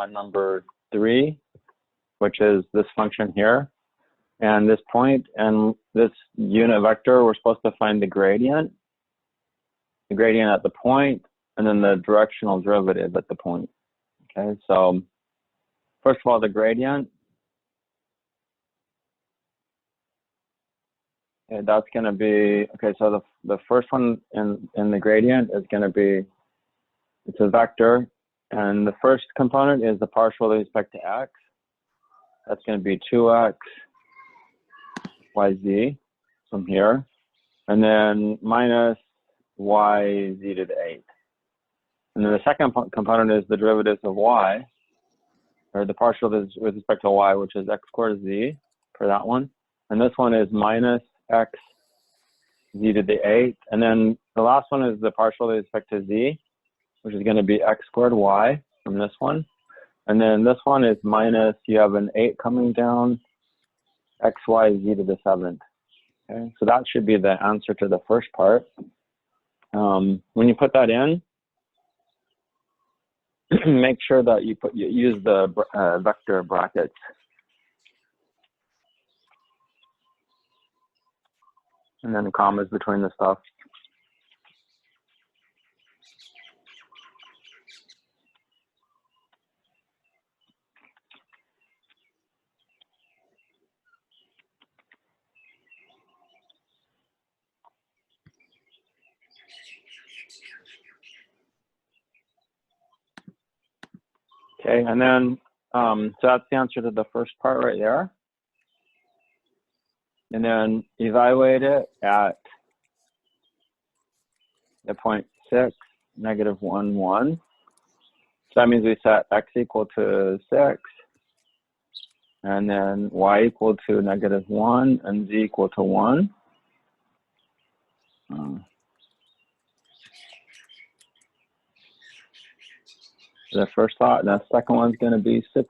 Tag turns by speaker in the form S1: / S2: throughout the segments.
S1: number 3, which is this function here. And this point and this unit vector, we're supposed to find the gradient at the point, and then the directional derivative at the point. Okay, so first of all, the gradient, okay, that's going to be, okay, so the first one in the gradient is going to be, it's a vector, and the first component is the partial with respect to x. That's going to be 2x yz from here, and then minus yz to the 8th. And then the second component is the derivatives of y, or the partial with respect to y, which is x squared z for that one. And this one is minus x z to the 8th. And then the last one is the partial with respect to z, which is going to be x squared y from this one. And then this one is minus, you have an 8 coming down, x, y, z to the 7th. Okay, so that should be the answer to the first part. When you put that in, make sure that you use the vector brackets. And then commas between the stuff. Okay, and then, so that's the answer to the first part right there. And then evaluate it at the point 6, negative 1, 1. So that means we set x equal to 6, and then y equal to negative 1, and z equal to 1. The first thought, and the second one's going to be 6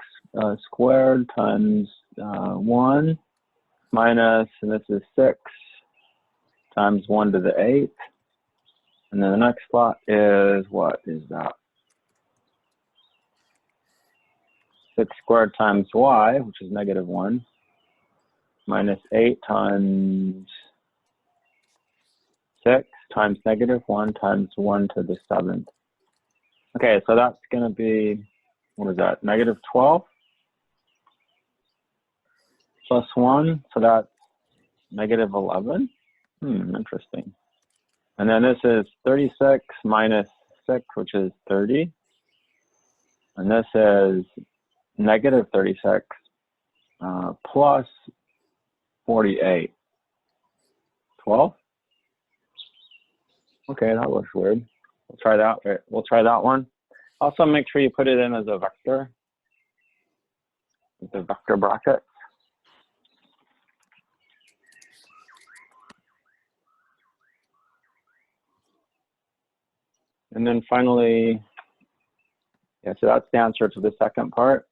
S1: squared times 1 minus, and this is 6 times 1 to the 8th. And then the next thought is, what is that? 6 squared times y, which is negative 1, minus 8 times 6 times negative 1 times 1 to the 7th. Okay, so that's going to be, what is that, negative 12 plus 1, so that's negative 11. Interesting. And then this is 36 minus 6, which is 30. And this is negative 36 plus 48. 12? Okay, that looks weird. We'll try that. We'll try that one. Also, make sure you put it in as a vector, with the vector bracket. And then finally, yeah, so that's the answer to the second part.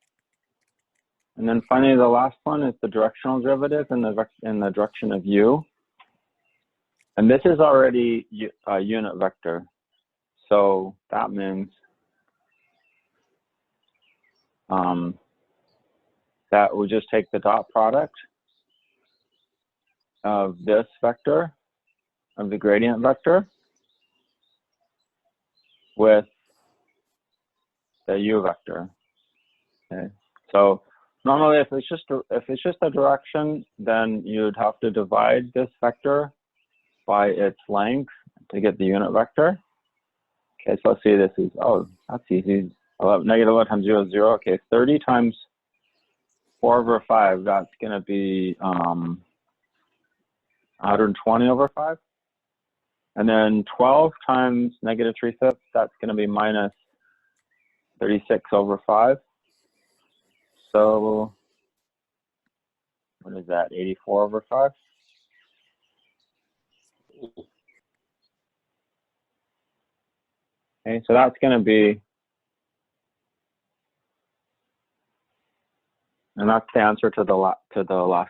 S1: And then finally, the last one is the directional derivative in the direction of u. And this is already a unit vector. So that means that we just take the dot product of this vector, of the gradient vector, with the u vector. Okay. So normally, if it's just a direction, then you'd have to divide this vector by its length to get the unit vector. Okay, so let's see, this is, oh, that's easy. Negative 11 times 0 is 0. Okay, 30 times 4 over 5, that's going to be 120 over 5. And then 12 times negative 3/5, that's going to be minus 36 over 5. So what is that, 84 over 5? Okay, so that's going to be, and that's the answer to the last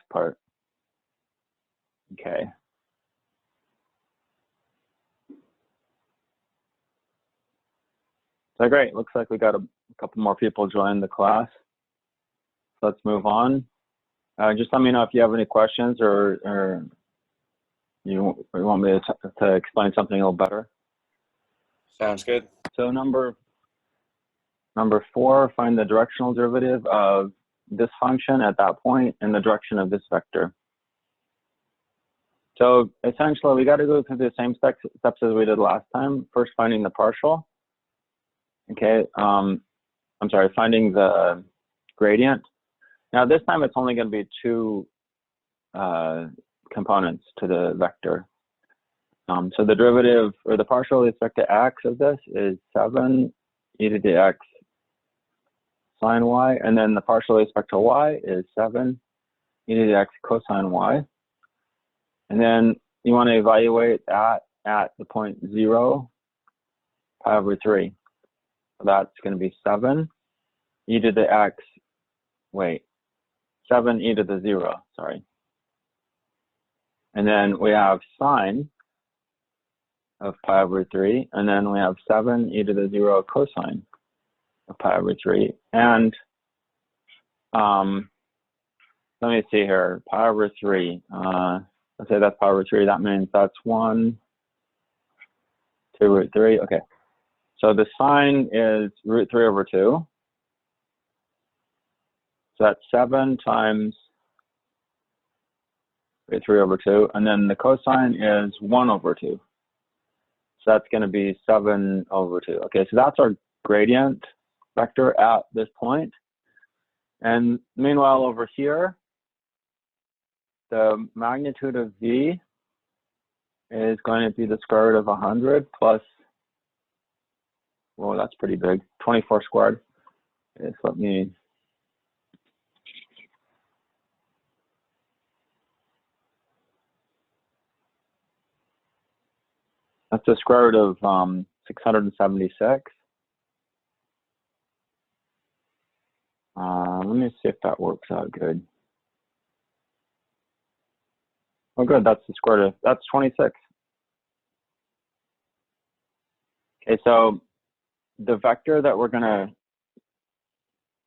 S1: part. Okay. So great, looks like we got a couple more people joined the class. Let's move on. Just let me know if you have any questions or you want me to explain something a little better.
S2: Sounds good.
S1: So number 4, find the directional derivative of this function at that point in the direction of this vector. So essentially, we got to go through the same steps as we did last time. First, finding the partial. Okay, I'm sorry, finding the gradient. Now this time it's only going to be 2 components to the vector. So the derivative, or the partial with respect to x of this is 7 e to the x sine y, and then the partial with respect to y is 7 e to the x cosine y. And then you want to evaluate at the point 0, pi over 3. So that's going to be 7 e to the x, 7 e to the 0, sorry. And then we have sine of pi over 3, and then we have 7 e to the 0 cosine of pi over 3. And let me see here, pi over 3. Let's say that's pi over 3. That means that's 1 to root 3. Okay. So the sine is root 3 over 2. So that's 7 times root 3 over 2. And then the cosine is 1 over 2. So that's going to be 7 over 2. Okay, so that's our gradient vector at this point. And meanwhile, over here, the magnitude of v is going to be the square root of 100 plus, well, that's pretty big, 24 squared. Okay, so let me, that's the square root of 676. Let me see if that works out good. Oh, good, that's the square root of, that's 26. Okay, so the vector that we're going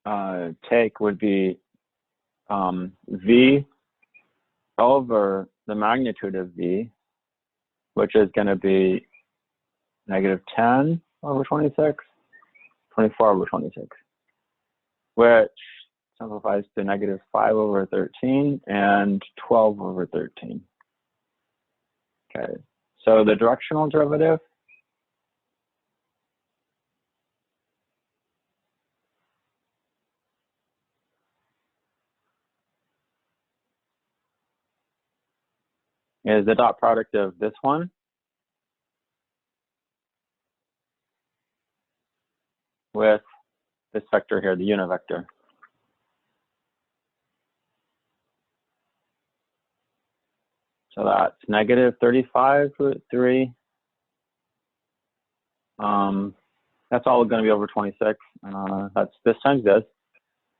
S1: to take would be v over the magnitude of v, which is going to be negative 10 over 26, 24 over 26, which simplifies to negative 5 over 13 and 12 over 13. Okay, so the directional derivative is the dot product of this one with this vector here, the unit vector. So that's negative 35 root 3. That's all going to be over 26. That's this times this.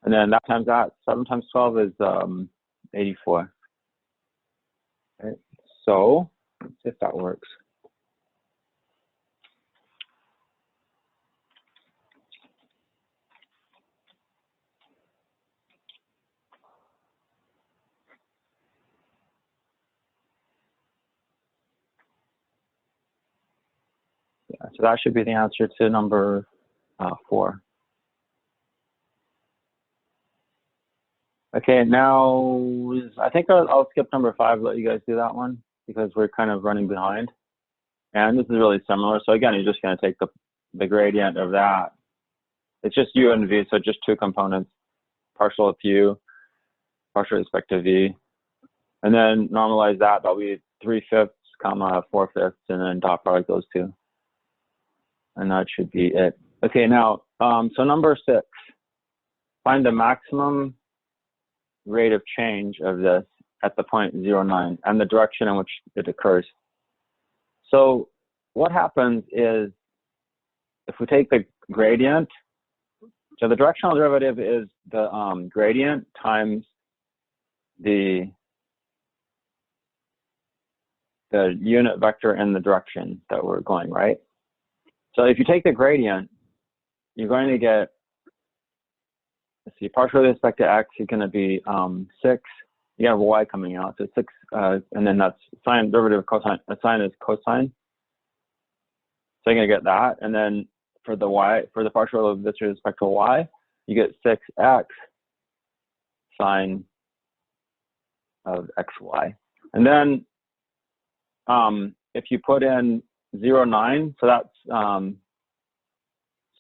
S1: And then that times that. 7 times 12 is 84. Okay. So let's see if that works. Yeah, so that should be the answer to number 4. Okay, now I think I'll skip number 5, let you guys do that one because we're kind of running behind. And this is really similar. So again, you're just going to take the gradient of that. It's just u and v, so just 2 components, partial of u, partial with respect to v. And then normalize that, that'll be 3/5, comma 4/5, and then dot product those 2. And that should be it. Okay, now, so number 6, find the maximum rate of change of this at the point 0, 9 and the direction in which it occurs. So what happens is if we take the gradient, so the directional derivative is the gradient times the unit vector in the direction that we're going, right? So if you take the gradient, you're going to get see, partial with respect to x is going to be 6. You have y coming out, so 6, and then that's sine derivative of cosine. A sine is cosine. So you're going to get that. And then for the y, for the partial of this with respect to y, you get 6x sine of xy. And then if you put in 0, 9, so that's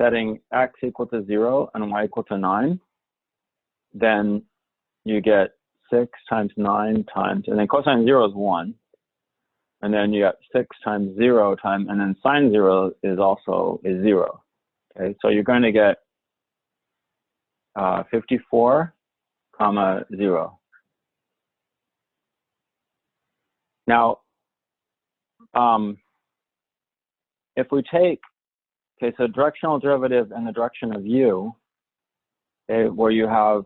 S1: setting x equal to 0 and y equal to 9, then you get 6 times 9 times, and then cosine 0 is 1. And then you got 6 times 0 times, and then sine 0 is also 0. Okay, so you're going to get 54, comma 0. Now, if we take, okay, so directional derivative in the direction of u, okay, where you have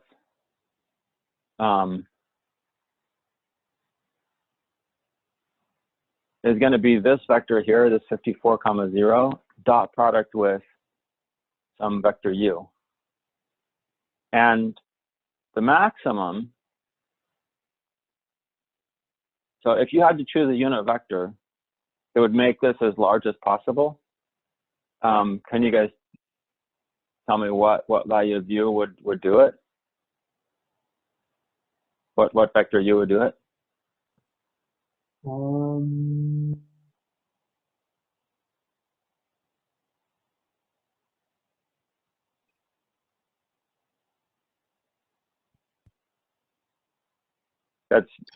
S1: is going to be this vector here, this 54, comma 0, dot product with some vector u. And the maximum, so if you had to choose a unit vector, it would make this as large as possible. Can you guys tell me what value of u would do it? What vector u would do it?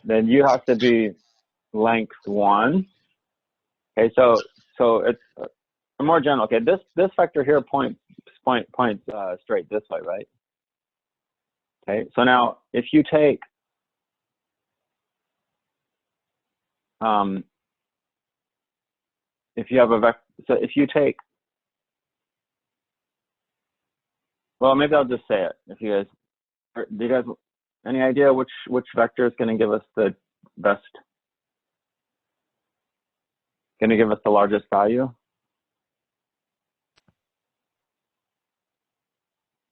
S1: Then you have to be length 1. Okay, so it's more general. Okay, this vector here points straight this way, right? Okay, so now if you take if you have a vector, so if you take, well, maybe I'll just say it. If you guys, do you guys any idea which vector is going to give us the best? Going to give us the largest value?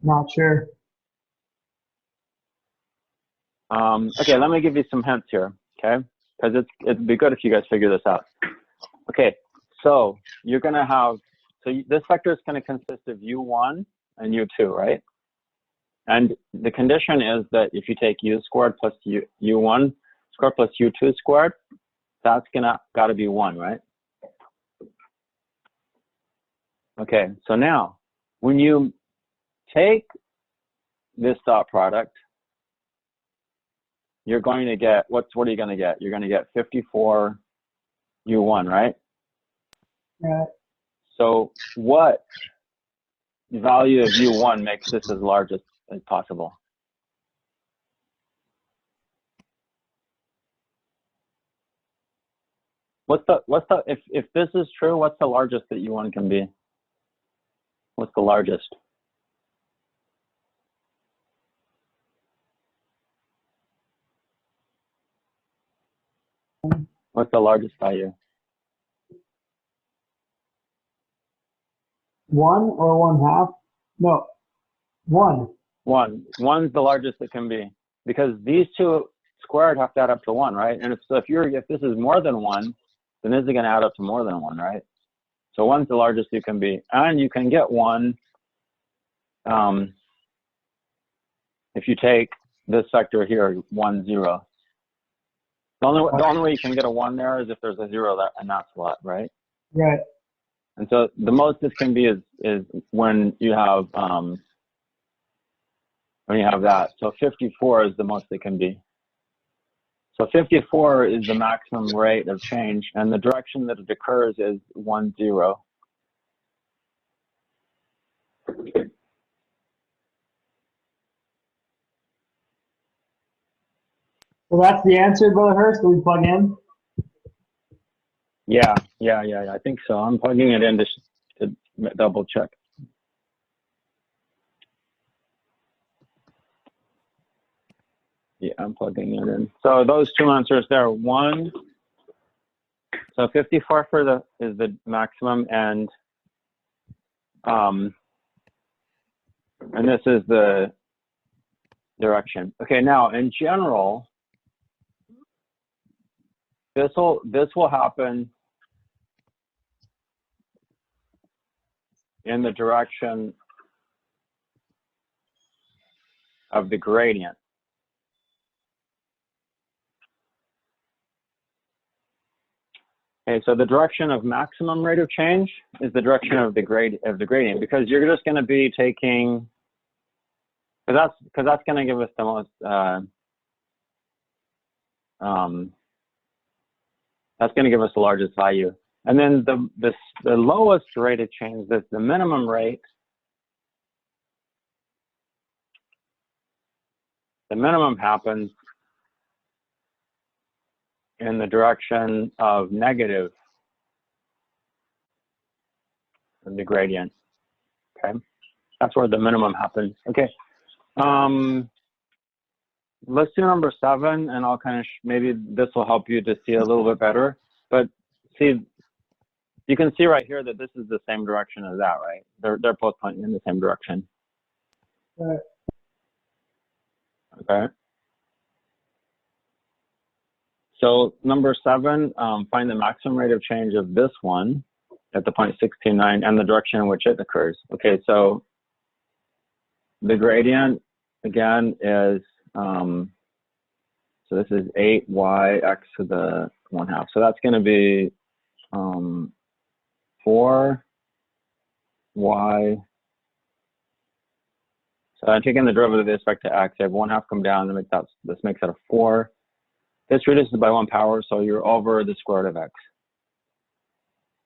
S3: Not sure.
S1: Okay, let me give you some hints here, okay? Because it'd be good if you guys figure this out. Okay, so you're going to have, this vector is going to consist of u1 and u2, right? And the condition is that if you take u squared plus u1 squared plus u2 squared, that's got to be 1, right? Okay, so now when you take this dot product, you're going to get, what are you going to get? You're going to get 54 u1, right?
S3: Right.
S1: So what value of u1 makes this as large as possible? If this is true, what's the largest that u1 can be? What's the largest? What's the largest value?
S3: 1 or 1/2? No, 1.
S1: 1. 1's the largest it can be, because these two squared have to add up to 1, right? And if this is more than 1, then this is going to add up to more than 1, right? So 1's the largest you can be, and you can get 1 if you take this vector here, 1, 0. The only way you can get a 1 there is if there's a 0 in that slot, right?
S3: Right.
S1: And so the most this can be is when you have that. So 54 is the most it can be. So 54 is the maximum rate of change, and the direction that it occurs is 1, 0.
S3: So that's the answer, Brother Hurst, that we plug in?
S1: Yeah, I think so. I'm plugging it in to double check. Yeah, I'm plugging it in. So those two answers there, 1. So 54 is the maximum, and this is the direction. Okay, now in general, this will happen in the direction of the gradient. Okay, so the direction of maximum rate of change is the direction of the gradient, because you're just going to be taking, because that's going to give us the most that's going to give us the largest value. And then the lowest rate of change, that's the minimum rate. The minimum happens in the direction of negative of the gradient. Okay, that's where the minimum happens. Okay, let's do number 7, and I'll kind of maybe this will help you to see a little bit better. But see, you can see right here that this is the same direction as that, right? They're both pointing in the same direction.
S3: Right.
S1: Okay. So number 7, find the maximum rate of change of this one at the point 629 and the direction in which it occurs. Okay, so the gradient again is so this is 8y(x) to the 1/2. So that's going to be 4y. So I'm taking the derivative with respect to x. I have 1/2 come down, and this makes that a 4. This reduces by 1 power, so you're over the square root of x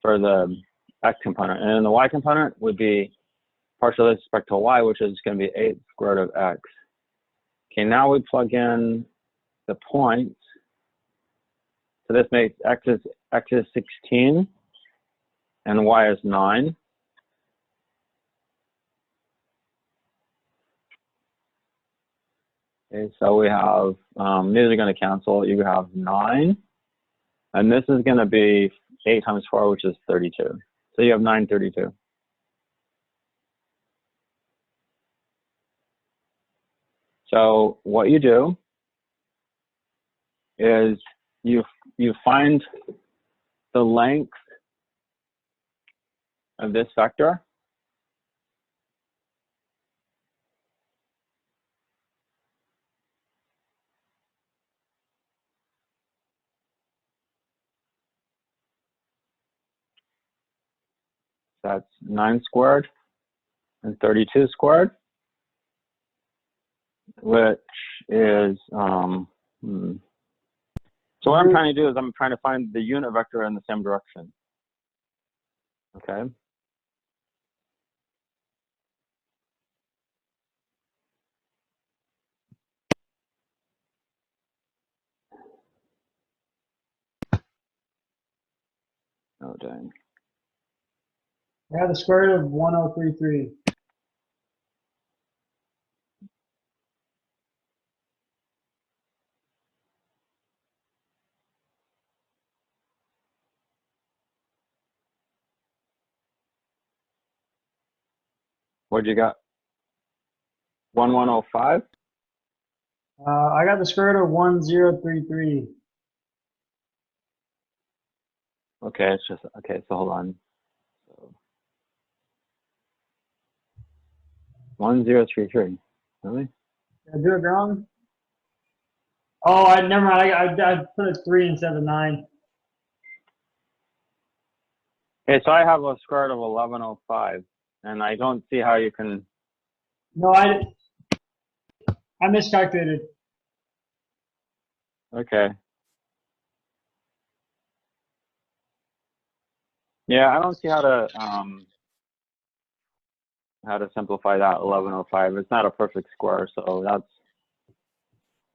S1: for the x component. And then the y component would be partial with respect to y, which is going to be 8 square root of x. Okay, now we plug in the points. So this makes x is 16 and y is 9. Okay, so we have, these are going to cancel. You have 9, and this is going to be 8 times 4, which is 32. So you have 932. So what you do is you find the length of this vector. That's 9 squared and 32 squared, which is, so what I'm trying to do is I'm trying to find the unit vector in the same direction. Okay. Oh, dang.
S3: I have the square root of 1033.
S1: What'd you got? 1105?
S3: I got the square root of 1033.
S1: Okay, it's just, okay, so hold on. So 1033, really?
S3: Did I do it wrong? Oh, never mind. I put a 3 instead of 9.
S1: Okay, so I have a square root of 1105, and I don't see how you can.
S3: No, I miscalculated.
S1: Okay. Yeah, I don't see how to simplify that 1105. It's not a perfect square, so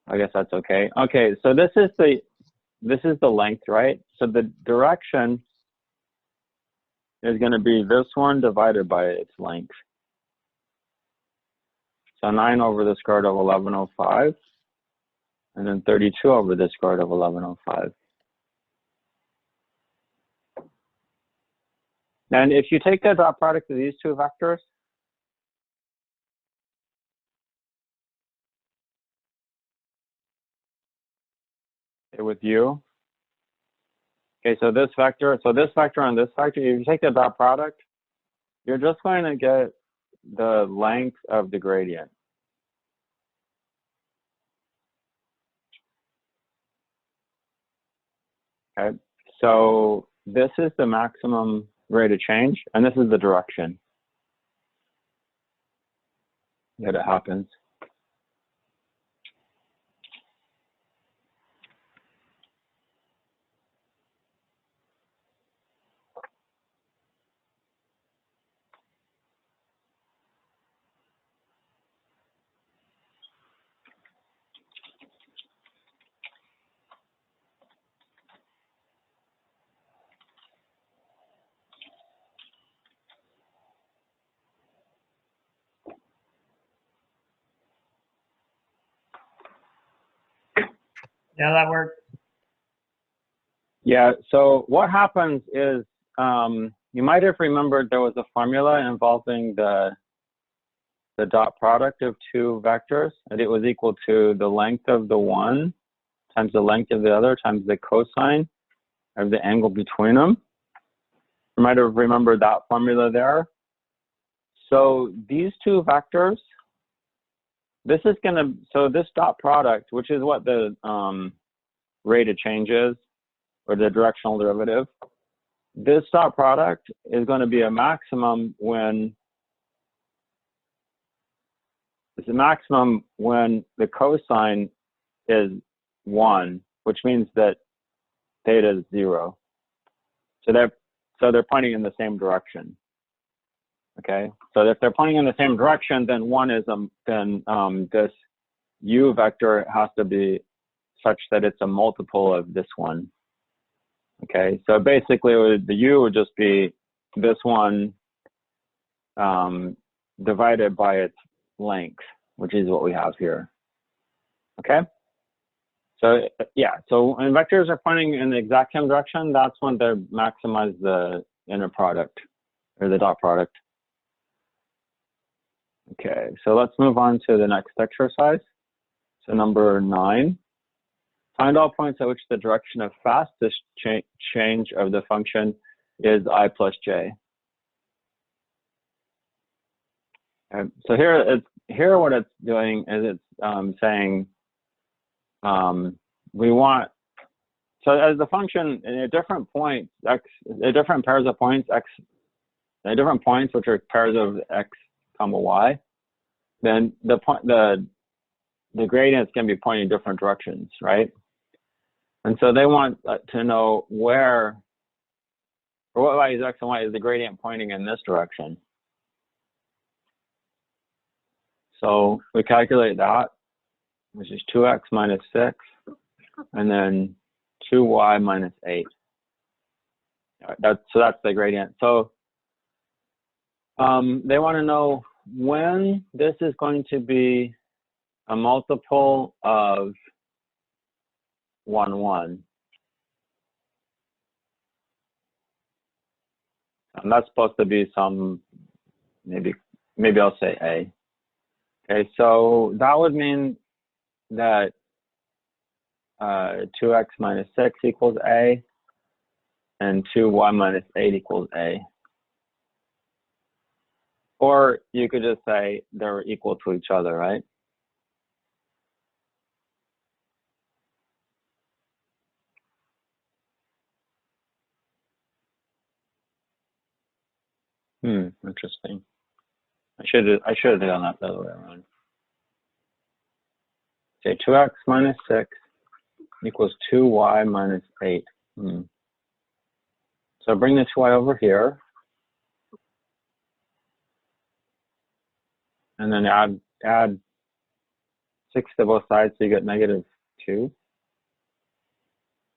S1: I guess that's okay. Okay, so this is the length, right? So the direction is going to be this one divided by its length. So 9 over the square root of 1105, and then 32 over the square root of 1105. And if you take the dot product of these two vectors, okay, with U. Okay, so this vector and this vector, if you take the dot product, you're just going to get the length of the gradient. Okay, so this is the maximum rate of change, and this is the direction that it happens.
S3: Yeah, that worked.
S1: Yeah, so what happens is, you might have remembered there was a formula involving the dot product of two vectors, and it was equal to the length of the one times the length of the other times the cosine of the angle between them. You might have remembered that formula there. So these two vectors, this is going to, so this dot product, which is what the rate of change is, or the directional derivative, this dot product is going to be a maximum when, it's a maximum when the cosine is 1, which means that theta is 0. So they're pointing in the same direction. Okay, so if they're pointing in the same direction, then one is this u vector has to be such that it's a multiple of this one. Okay, so basically the u would just be this one divided by its length, which is what we have here. Okay, so yeah, so when vectors are pointing in the exact same direction, that's when they maximize the inner product or the dot product. Okay, so let's move on to the next exercise. So number 9, find all points at which the direction of fastest change of the function is I plus j. Okay, so here what it's doing is it's saying we want, so as the function at different points, at different pairs of points, at different points, which are pairs of x comma y, then the gradients can be pointing in different directions, right? And so they want to know where, for what values x and y is the gradient pointing in this direction. So we calculate that, which is 2x minus 6, and then 2y minus 8. So that's the gradient. So they want to know when this is going to be a multiple of 1, 1. And that's supposed to be some, maybe I'll say A. Okay, so that would mean that 2x minus 6 equals A, and 2y minus 8 equals A. Or you could just say they're equal to each other, right? Interesting. I should have done that the other way around. Say 2x minus 6 equals 2y minus 8. So bring the 2y over here. And then add 6 to both sides, so you get negative 2.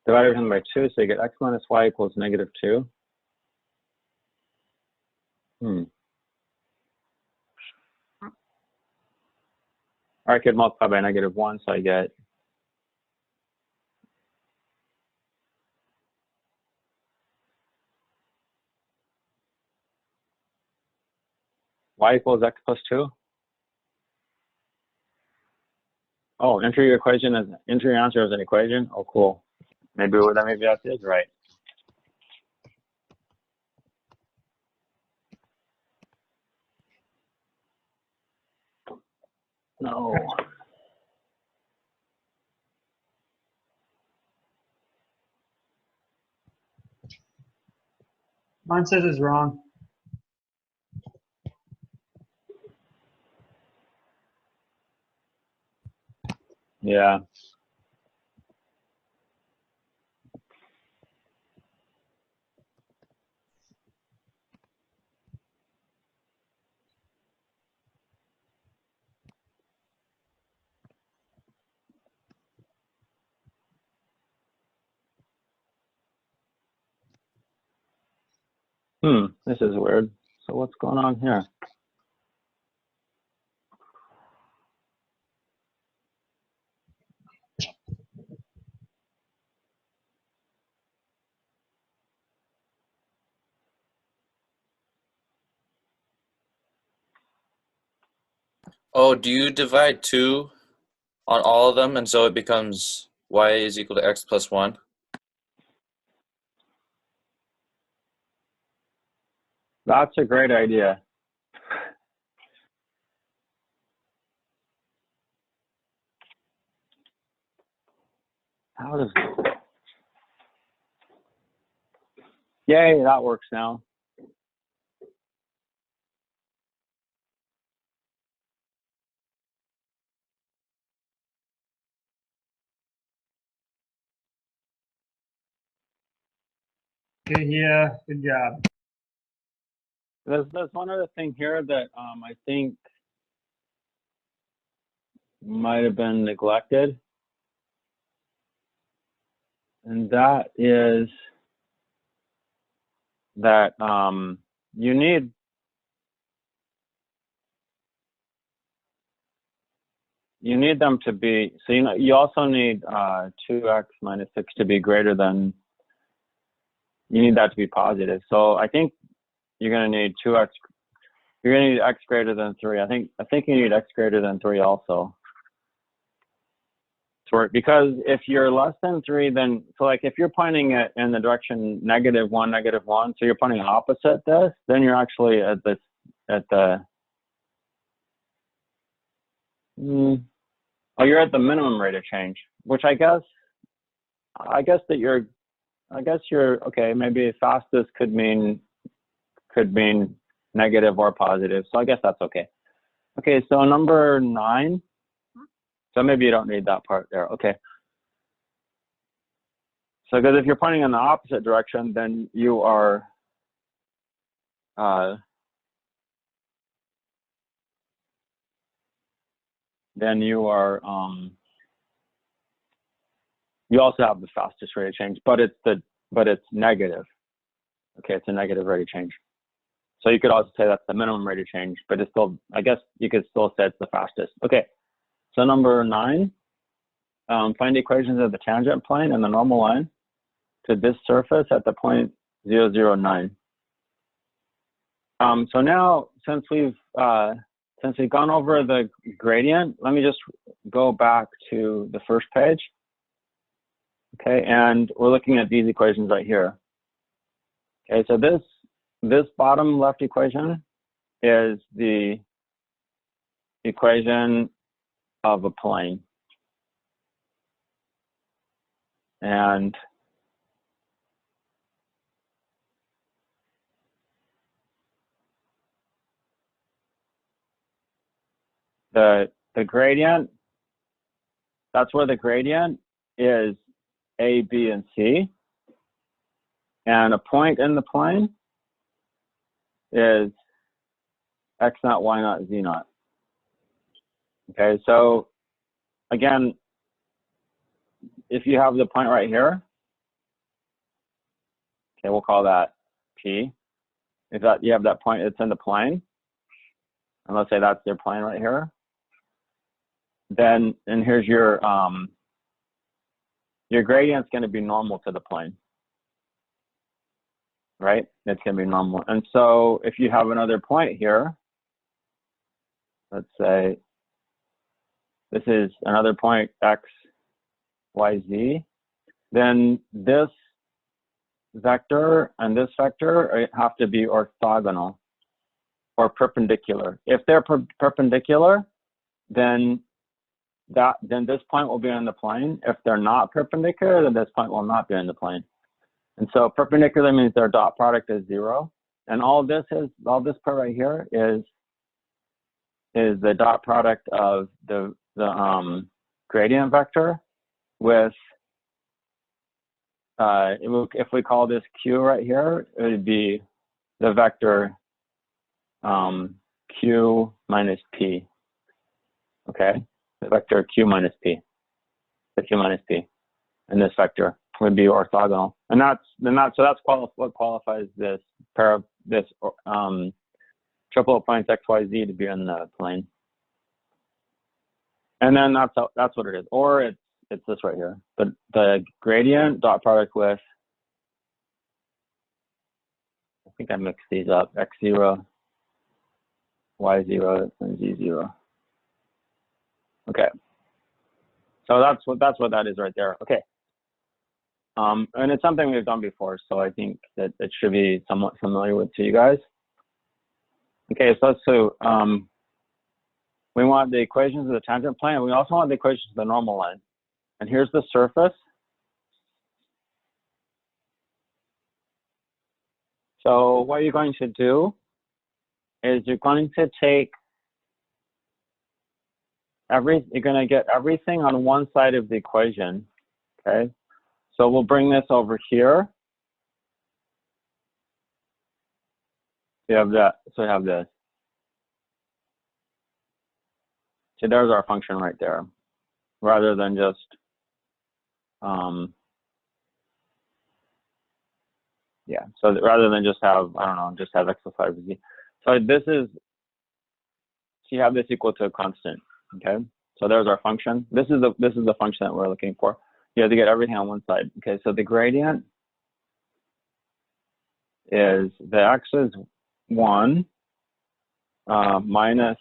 S1: Divide everything by 2, so you get x minus y equals negative 2. Or I could multiply by negative 1, so I get y equals x plus 2. Oh, enter your answer as an equation. Oh, cool. Maybe that is right. No.
S3: Mine says it's wrong.
S1: Yeah. This is weird. So what's going on here?
S2: Oh, do you divide 2 on all of them, and so it becomes y is equal to x plus 1?
S1: That's a great idea. How does? Yay, that works now.
S3: Okay, yeah, good job.
S1: There's one other thing here that I think might have been neglected, and that is that you need them to be, so you also need 2x minus 6 to be greater than, you need that to be positive. So I think you're going to need 2x, you're going to need x greater than 3. I think you need x greater than 3 also to work, because if you're less than 3, then, so like if you're pointing it in the direction -1, -1, so you're pointing opposite this, then you're actually at the oh, you're at the minimum rate of change, which I guess that you're okay. Maybe fastest could mean negative or positive. So I guess that's okay. Okay, so number 9. So maybe you don't need that part there. Okay. So because if you're pointing in the opposite direction, then you are you also have the fastest rate of change, but it's negative. Okay, it's a negative rate of change. So you could also say that's the minimum rate of change, but it's still, I guess you could still say it's the fastest. Okay, so number 9, find equations of the tangent plane and the normal line to this surface at the point 0, 0, 9. So now, since we've gone over the gradient, let me just go back to the first page. Okay, and we're looking at these equations right here. Okay, so this bottom left equation is the equation of a plane. And the gradient, that's where the gradient is A, B, and C. And a point in the plane is x naught, y naught, z naught. Okay, so again, if you have the point right here, okay, we'll call that P. If that you have that point, it's in the plane, and let's say that's their plane right here. Then, and here's your gradient's going to be normal to the plane, right? It's going to be normal. And so if you have another point here, let's say this is another point x, y, z. then this vector and this vector have to be orthogonal or perpendicular. If they're perpendicular, then this point will be on the plane. If they're not perpendicular, then this point will not be on the plane. And so perpendicular means their dot product is 0. And all this part right here is the dot product of the gradient vector with, if we call this Q right here, it would be the vector Q minus P. Okay, the vector Q minus P, the Q minus P, and this vector would be orthogonal. And that's what qualifies this pair of this triplet points X, Y, Z to be on the plane. And then that's what it is. Or it's this right here. The gradient dot product with, I think I mixed these up, X0, Y0, and Z0. Okay. So that's what that is right there. Okay. And it's something we've done before, so I think that it should be somewhat familiar to you guys. Okay, so we want the equations of the tangent plane, and we also want the equations of the normal line. And here's the surface. So what you're going to do is you're going to take you're going to get everything on one side of the equation, okay? So we'll bring this over here. So you have that. So you have this. So there's our function right there, rather than just yeah. So rather than just have, I don't know, just have x plus 5 z. So this is, so you have this equal to a constant. Okay. So there's our function. This is the function that we're looking for. You have to get everything on one side. Okay. So the gradient is the x is 1 minus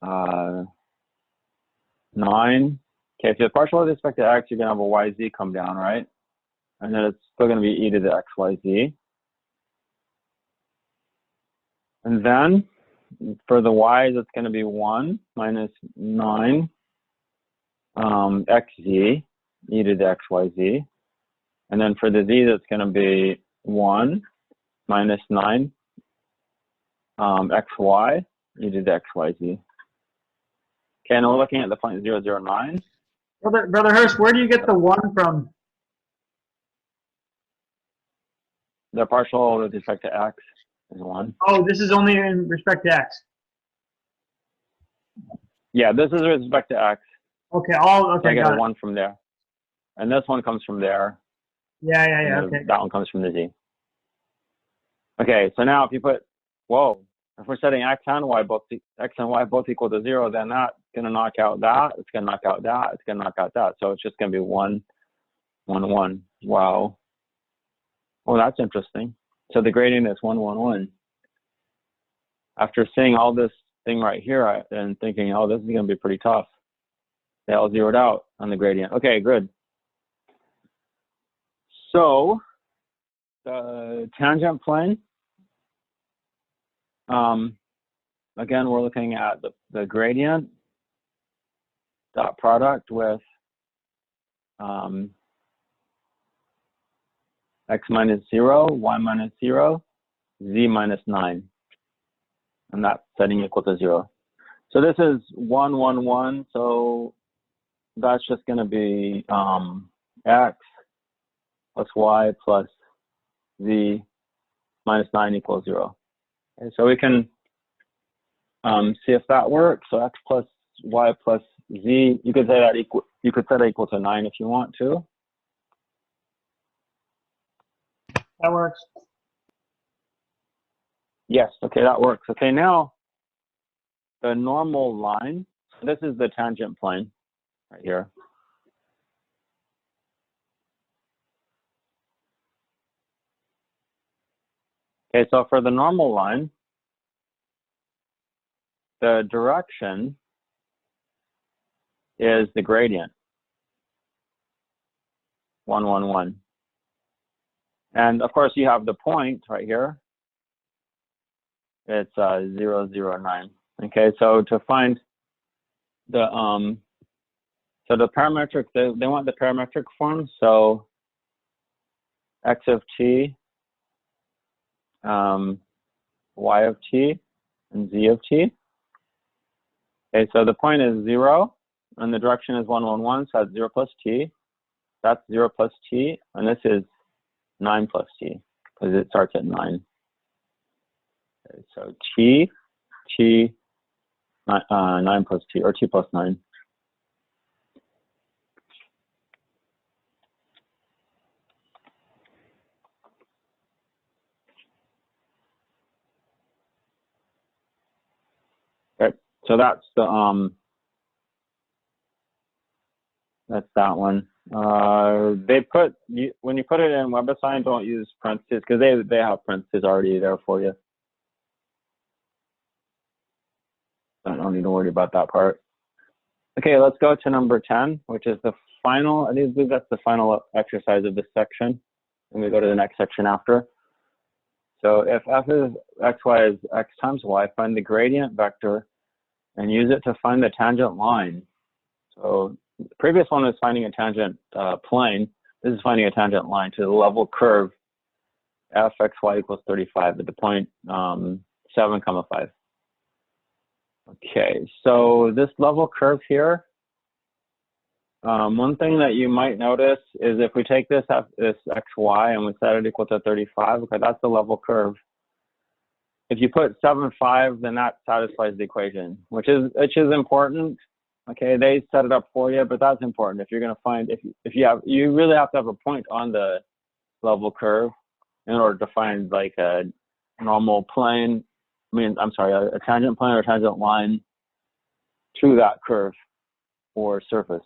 S1: 9. Okay, if you have partial with respect to x, you're going to have a yz come down, right? And then it's still going to be e to the xyz. And then for the y's, it's going to be 1 minus 9 xz, e to the xyz. And then for the z, that's going to be 1 minus 9 xy, e to the xyz. Okay, and we're looking at the point 0, 0, 9.
S3: Brother Hurst, where do you get the 1 from?
S1: The partial with respect to x is 1.
S3: Oh, this is only in respect to x.
S1: Yeah, this is with respect to x.
S3: Okay,
S1: So
S3: okay,
S1: I get
S3: got
S1: a 1 from there. And this one comes from there.
S3: Yeah, okay.
S1: That one comes from the z. Okay, so now if you put, if we're setting x and y both equal to 0, then that's going to knock out that. It's going to knock out that. It's going to knock out that. So it's just going to be 1, 1, 1. Wow. Oh, that's interesting. So the gradient is 1, 1, 1. After seeing all this thing right here and thinking, oh, this is going to be pretty tough, they all zeroed out on the gradient. Okay, good. So the tangent plane. Again, we're looking at the gradient dot product with x minus 0, y minus 0, z minus 9, and that setting equal to 0. So this is 1, 1, 1. So that's just going to be x plus y plus z minus 9 equals 0. Okay, so we can see if that works. So x plus y plus z, you could say that equal. You could set it equal to 9 if you want to.
S3: That works.
S1: Yes. Okay, that works. Okay, now the normal line. So this is the tangent plane right here. Okay, so for the normal line, the direction is the gradient. 1, 1, 1. And of course, you have the point right here. It's 0, 0, 9. Okay, so to find the parametric, they want the parametric form. So x of t, y of t, and z of t. Okay, so the point is 0, and the direction is 1, 1, 1, so that's 0 plus t. That's 0 plus t, and this is 9 plus t, because it starts at 9. Okay, so t, 9 plus t, or t plus 9. Okay, so that's the that's that one. They put when you put it in Webassign, don't use parentheses because they have parentheses already there for you. I don't need to worry about that part. Okay, let's go to number 10, which is the final. I believe that's the final exercise of this section, and we go to the next section after. So if f of xy is x times y, find the gradient vector and use it to find the tangent line. So the previous one was finding a tangent plane. This is finding a tangent line to the level curve fxy equals 35 at the point 7, 5. Okay, so this level curve here, one thing that you might notice is if we take this xy and we set it equal to 35, okay, that's the level curve. If you put 7, 5, then that satisfies the equation, which is important. Okay, they set it up for you, but that's important. If you're going to find, you really have to have a point on the level curve in order to find like a normal plane. A tangent plane or a tangent line through that curve or surface.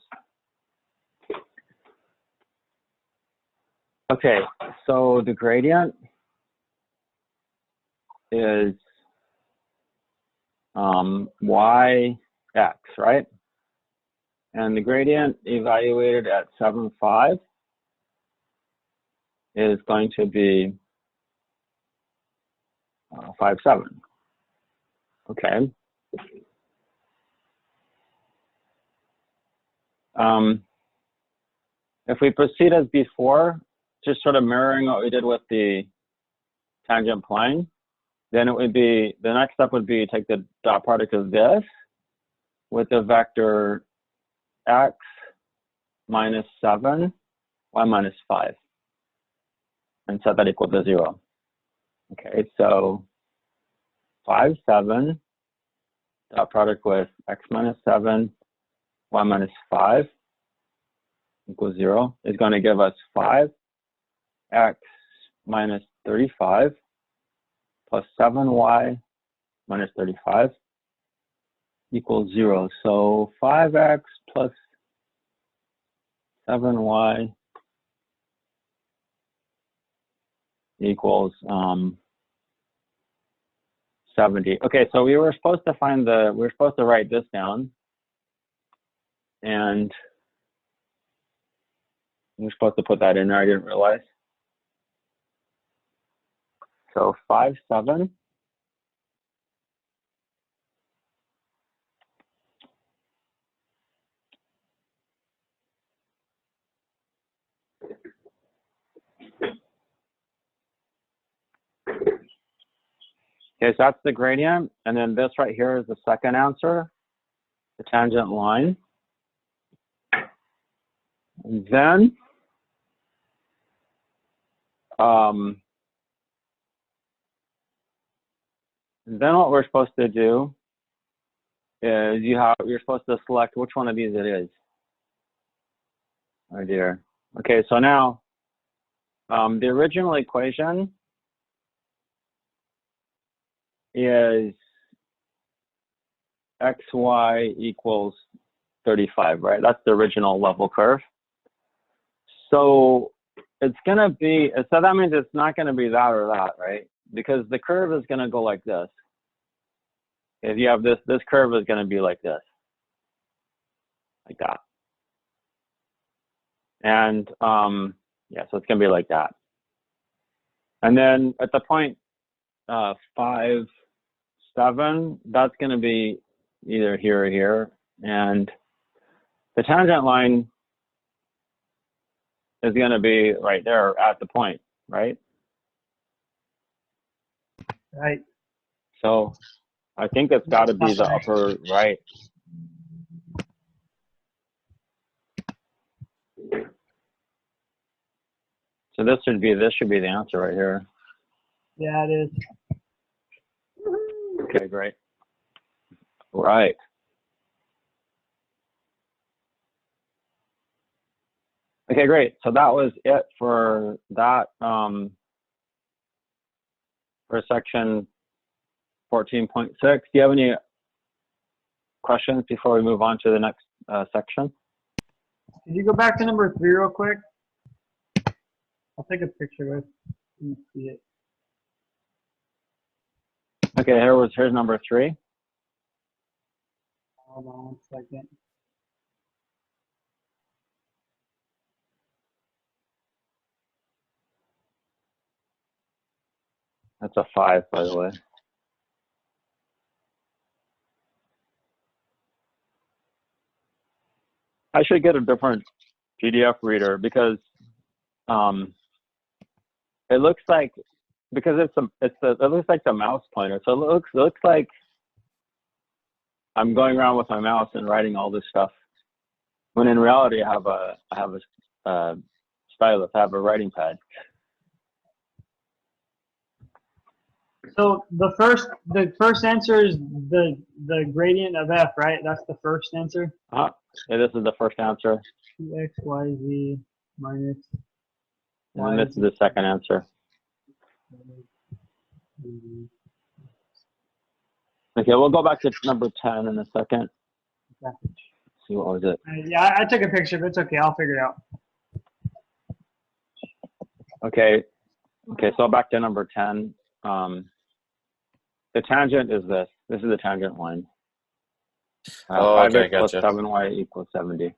S1: Okay, so the gradient is yx, right? And the gradient evaluated at 7, 5 is going to be 5, 7. Okay. If we proceed as before, just sort of mirroring what we did with the tangent plane, then it would be, the next step would be take the dot product of this with the vector x minus 7, y minus 5, and set that equal to 0. Okay, so 5, 7, dot product with x minus 7, y minus 5 equals 0 is going to give us 5x minus 35 plus 7y minus 35 equals 0. So 5x plus 7y equals 70. Okay, so we were supposed to write this down, and we're supposed to put that in there. I didn't realize. So 5, 7. Okay, so that's the gradient, and then this right here is the second answer, the tangent line. And then what we're supposed to do is you're supposed to select which one of these it is. Oh dear. Okay, so now the original equation is xy equals 35, right? That's the original level curve. So it's going to be, so that means it's not going to be that or that, right? Because the curve is going to go like this. If you have this curve is going to be like this, like that. And yeah, so it's going to be like that. And then at the point 5, 7, that's going to be either here or here. And the tangent line is going to be right there at the point, right?
S3: Right.
S1: So I think it's got to be the upper right. So this should be the answer right here.
S3: Yeah, it is.
S1: Okay, great. Right. Okay, great. So that was it for that for section 14.6. Do you have any questions before we move on to the next section?
S3: Could you go back to number 3 real quick? I'll take a picture of it. You can see it.
S1: Okay, here's number 3.
S3: Hold on 1 second.
S1: That's a 5, by the way. I should get a different PDF reader because it looks like, because it looks like the mouse pointer. So it looks like I'm going around with my mouse and writing all this stuff, when in reality I have a stylus, I have a writing pad.
S3: So the first answer is the gradient of f, right? That's the first answer.
S1: Yeah, this is the first answer.
S3: 2x, y, z minus.
S1: And then this is the second answer. Okay, we'll go back to number 10 in a second.
S3: Okay.
S1: See, what was it?
S3: Yeah, I took a picture, but it's okay. I'll figure it out.
S1: Okay, so back to number 10. The tangent is this. This is the tangent line.
S2: Oh, okay,
S1: 5x plus
S2: gotcha.
S1: 7y equals 70.